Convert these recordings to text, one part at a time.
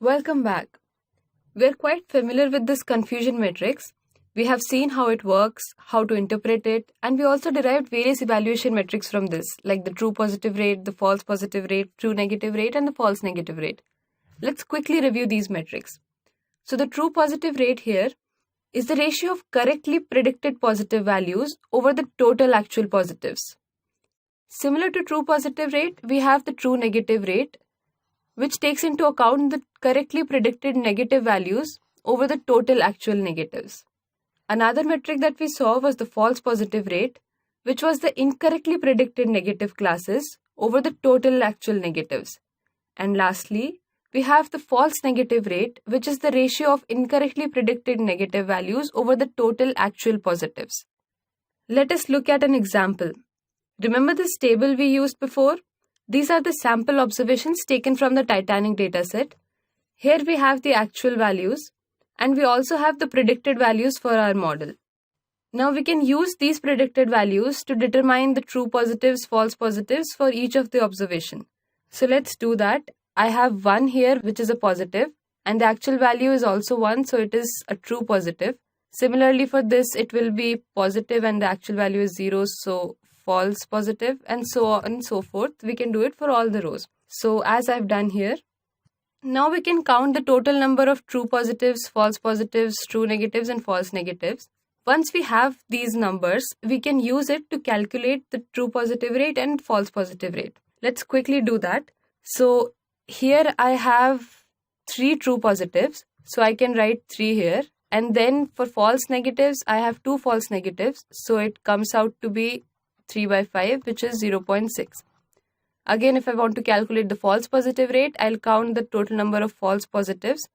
Welcome back. We're quite familiar with this confusion matrix. We have seen how it works, how to interpret it, and we also derived various evaluation metrics from this, like the true positive rate, the false positive rate, true negative rate, and the false negative rate. Let's quickly review these metrics. So the true positive rate here is the ratio of correctly predicted positive values over the total actual positives. Similar to true positive rate, we have the true negative rate, which takes into account the correctly predicted negative values over the total actual negatives. Another metric that we saw was the false positive rate, which was the incorrectly predicted negative classes over the total actual negatives. And lastly, we have the false negative rate, which is the ratio of incorrectly predicted negative values over the total actual positives. Let us look at an example. Remember this table we used before? These are the sample observations taken from the Titanic dataset. Here we have the actual values, and we also have the predicted values for our model. Now we can use these predicted values to determine the true positives, false positives for each of the observation. So let's do that. I have 1 here, which is a positive, and the actual value is also 1, so it is a true positive. Similarly for this, it will be positive and the actual value is 0, so false positive, and so on and so forth. We can do it for all the rows. So as I've done here, now we can count the total number of true positives, false positives, true negatives, and false negatives. Once we have these numbers, we can use it to calculate the true positive rate and false positive rate. Let's quickly do that. So here I have 3 true positives, so I can write 3 here. And then for false negatives, I have 2 false negatives, so it comes out to be 3 by 5, which is 0.6. Again, if I want to calculate the false positive rate, I'll count the total number of false positives,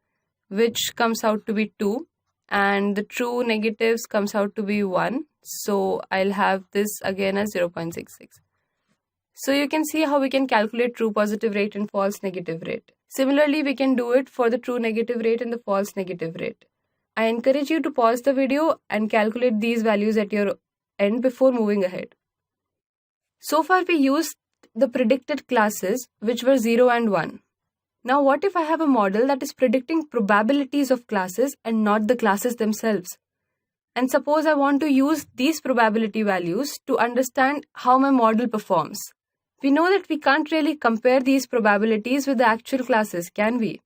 which comes out to be 2, and the true negatives comes out to be 1. So I'll have this again as 0.66. So you can see how we can calculate true positive rate and false negative rate. Similarly, we can do it for the true negative rate and the false negative rate. I encourage you to pause the video and calculate these values at your end before moving ahead. So far we used the predicted classes, which were 0 and 1. Now what if I have a model that is predicting probabilities of classes and not the classes themselves? And suppose I want to use these probability values to understand how my model performs. We know that we can't really compare these probabilities with the actual classes, can we?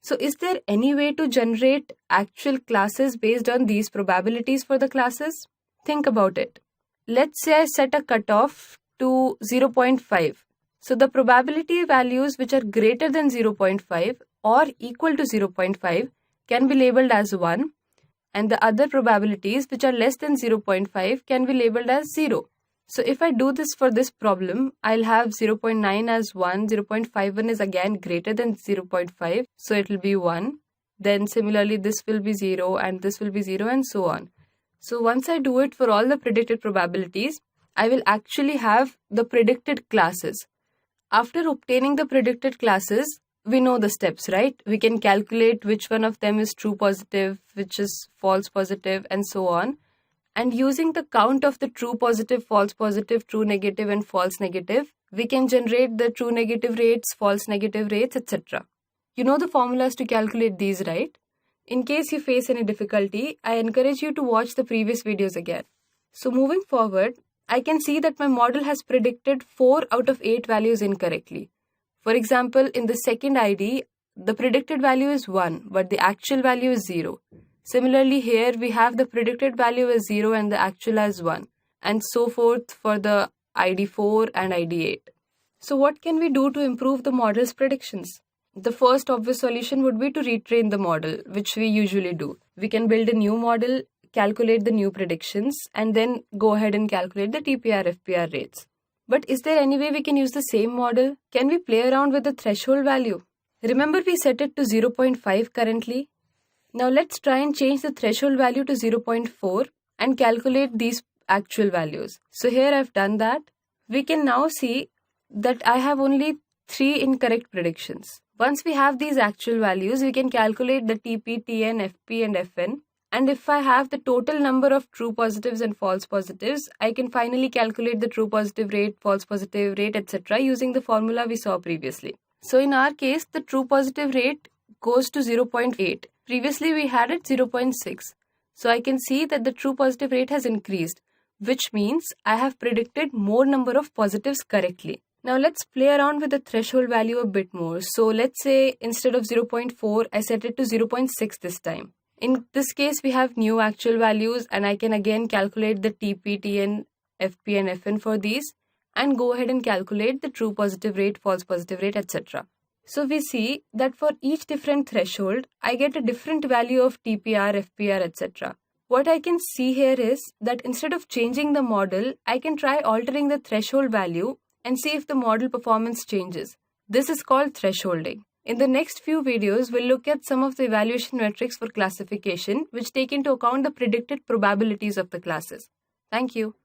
So is there any way to generate actual classes based on these probabilities for the classes? Think about it. Let's say I set a cutoff to 0.5. So the probability values which are greater than 0.5 or equal to 0.5 can be labeled as 1, and the other probabilities which are less than 0.5 can be labeled as 0. So if I do this for this problem, I'll have 0.9 as 1, 0.51 is again greater than 0.5, so it will be 1. Then similarly this will be 0 and this will be 0 and so on. So once I do it for all the predicted probabilities, I will actually have the predicted classes. After obtaining the predicted classes, we know the steps, right? We can calculate which one of them is true positive, which is false positive, and so on. And using the count of the true positive, false positive, true negative, and false negative, we can generate the true negative rates, false negative rates, etc. You know the formulas to calculate these, right? In case you face any difficulty, I encourage you to watch the previous videos again. So moving forward, I can see that my model has predicted 4 out of 8 values incorrectly. For example, in the second ID, the predicted value is 1, but the actual value is 0. Similarly, here we have the predicted value as 0 and the actual as 1, and so forth for the ID 4 and ID 8. So what can we do to improve the model's predictions? The first obvious solution would be to retrain the model, which we usually do. We can build a new model, calculate the new predictions, and then go ahead and calculate the TPR-FPR rates. But is there any way we can use the same model? Can we play around with the threshold value? Remember we set it to 0.5 currently? Now let's try and change the threshold value to 0.4 and calculate these actual values. So here I've done that. We can now see that I have only 3 incorrect predictions. Once we have these actual values, we can calculate the TP, TN, FP, and FN. And if I have the total number of true positives and false positives, I can finally calculate the true positive rate, false positive rate, etc. using the formula we saw previously. So in our case, the true positive rate goes to 0.8. Previously we had it 0.6. So I can see that the true positive rate has increased, which means I have predicted more number of positives correctly. Now let's play around with the threshold value a bit more. So let's say instead of 0.4, I set it to 0.6 this time. In this case, we have new actual values and I can again calculate the TP, TN, FP and FN for these and go ahead and calculate the true positive rate, false positive rate, etc. So we see that for each different threshold, I get a different value of TPR, FPR, etc. What I can see here is that instead of changing the model, I can try altering the threshold value and see if the model performance changes. This is called thresholding. In the next few videos, we'll look at some of the evaluation metrics for classification, which take into account the predicted probabilities of the classes. Thank you.